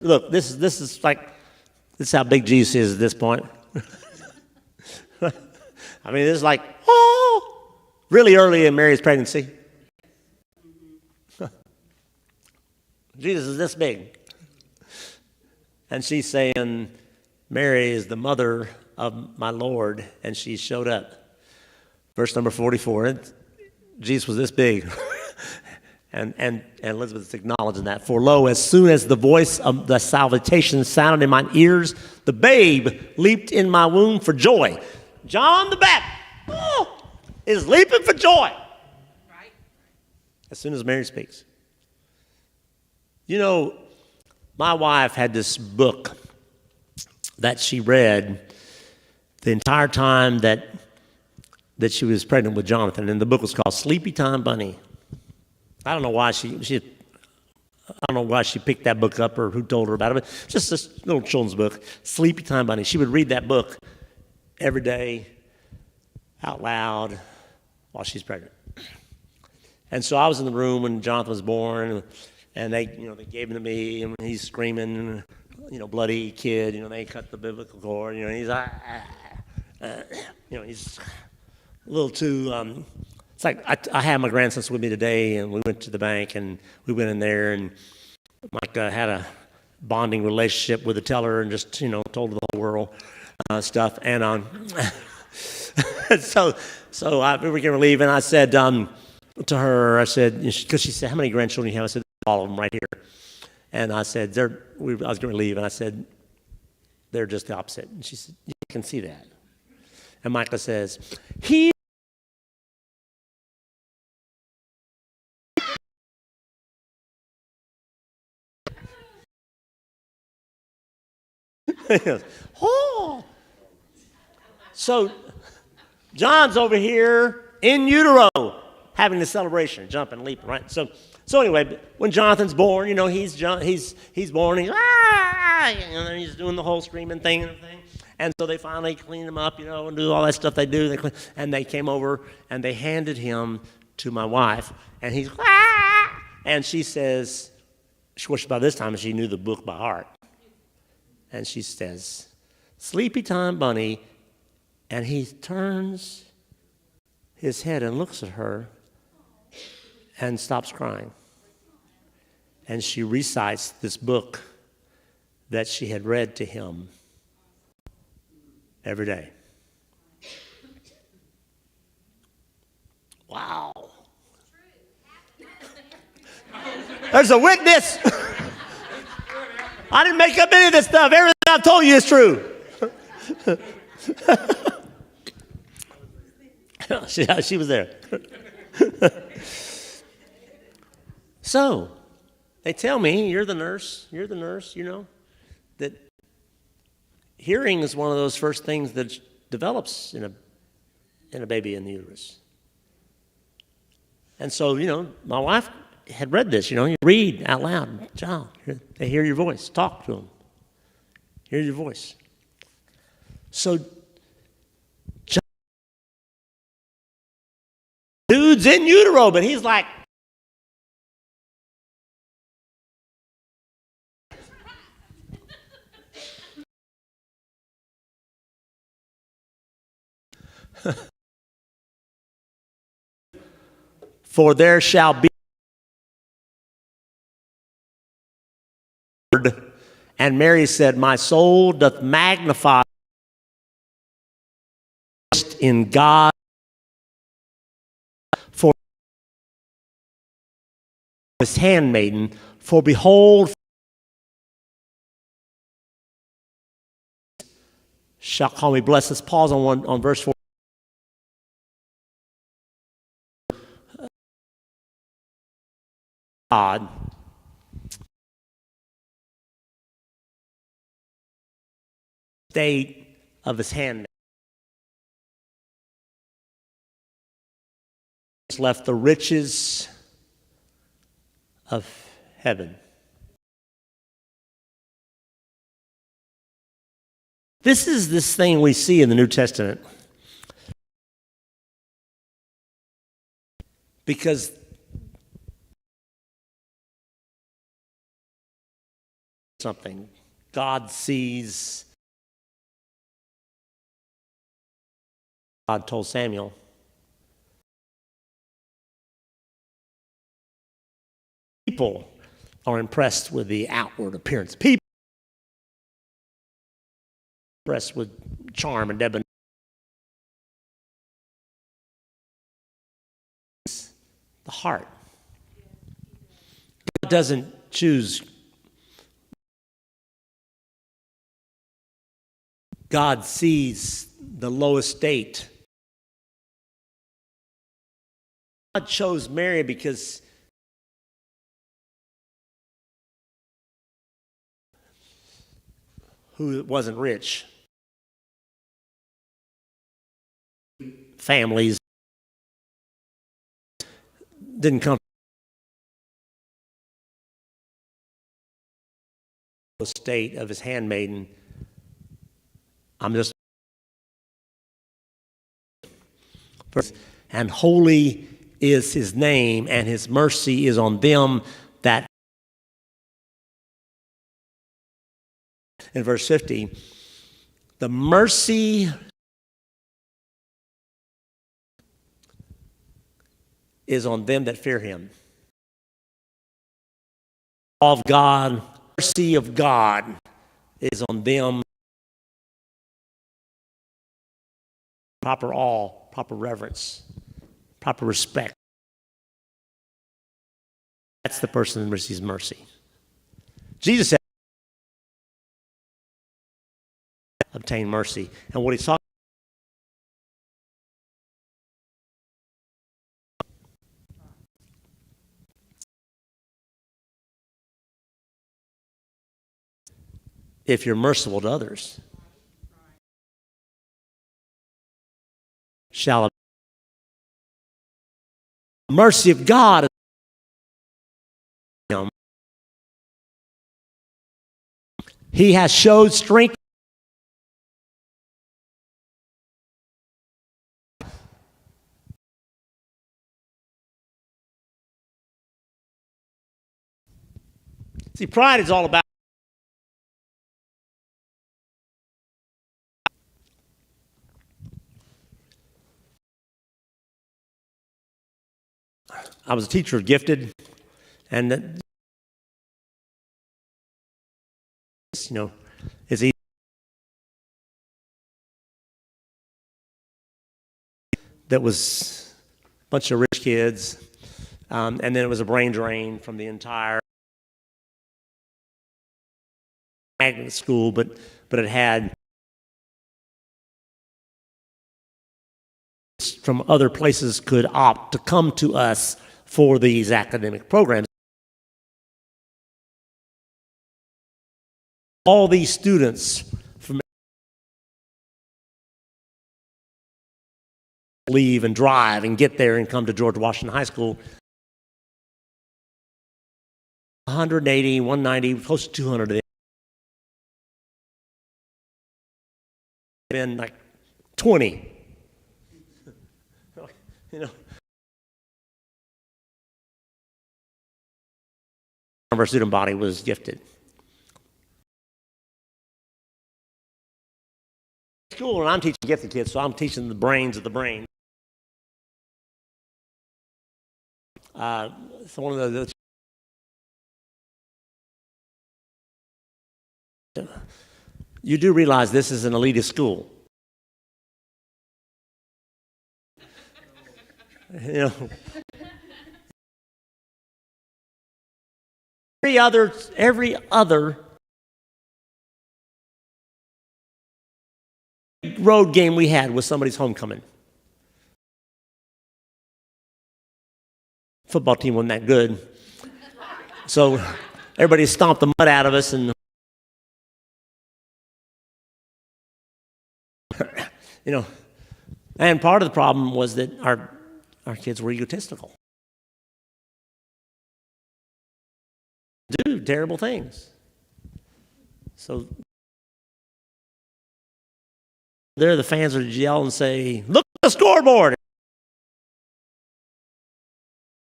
Look, this is like, this is how big Jesus is at this point. I mean, this is like, oh, really early in Mary's pregnancy. Jesus is this big. And she's saying, Mary is the mother of my Lord, and she showed up. Verse number 44, Jesus was this big. and Elizabeth's acknowledging that. For lo, as soon as the voice of the salutation sounded in my ears, the babe leaped in my womb for joy. John the Baptist is leaping for joy. Right. As soon as Mary speaks. You know, my wife had this book that she read the entire time that she was pregnant with Jonathan, and the book was called Sleepy Time Bunny. I don't know why she picked that book up or who told her about it, but just this little children's book, Sleepy Time Bunny. She would read that book every day out loud while she's pregnant. And so I was in the room when Jonathan was born, and they gave him to me, and he's screaming, bloody kid, they cut the biblical cord, he's he's a little too, it's like I had my grandsons with me today, and we went to the bank, and we went in there, and Micah had a bonding relationship with the teller, and just, told the whole world stuff, and so we were going to leave, and I said to her, I said, because she said, how many grandchildren do you have? I said, all of them right here. And I said, I was going to leave, and I said, they're just the opposite. And she said, you can see that. And Micah says, he goes, oh. So John's over here in utero having the celebration, jumping, leaping, right? So anyway, when Jonathan's born, he's born, and he's doing the whole screaming thing and everything. And so they finally clean him up, and do all that stuff they do. And they came over and they handed him to my wife, and he's, and she says, by this time she knew the book by heart. And she says, Sleepy Time Bunny, and he turns his head and looks at her and stops crying. And she recites this book that she had read to him every day. Wow. There's a witness. I didn't make up any of this stuff. Everything I've told you is true. She was there. So, they tell me, you're the nurse, that hearing is one of those first things that develops in a baby in the uterus. And so, my wife had read this, you read out loud, child, they hear your voice, talk to them, hear your voice. So, dude's in utero, but he's like, for there shall be, and Mary said, my soul doth magnify in God, for his handmaiden, for behold, shall call me blessed. Let's pause on verse 4. God, state of his handmaiden, left the riches of heaven. This is this thing we see in the New Testament. Because something. God sees. God told Samuel. People are impressed with the outward appearance. People are impressed with charm and debonair. The heart. God doesn't choose. God sees the lowest state. God chose Mary because who wasn't rich. Families didn't come from the state of his handmaiden. And holy is his name, and his mercy is on them that. In verse 50, the mercy is on them that fear him. Of God, mercy of God is on them. Proper awe, proper reverence, proper respect. That's the person who receives mercy. Jesus said, obtain mercy. And what he's talking if you're merciful to others, shall the mercy of God him. He has showed strength. See, pride is all about I was a teacher of gifted, and it's easy. That was a bunch of rich kids, and then it was a brain drain from the entire magnet school, but it had from other places could opt to come to us for these academic programs. All these students from leave and drive and get there and come to George Washington High School. 180, 190, close to 200 of them. Been like 20. Our student body was gifted. School, and I'm teaching gifted kids, so I'm teaching the brains of the brain. So one of you do realize this is an elitist school. Every other road game we had was somebody's homecoming. Football team wasn't that good, so everybody stomped the mud out of us, and and part of the problem was that our kids were egotistical. Do terrible things. So there the fans would yell and say, "Look at the scoreboard."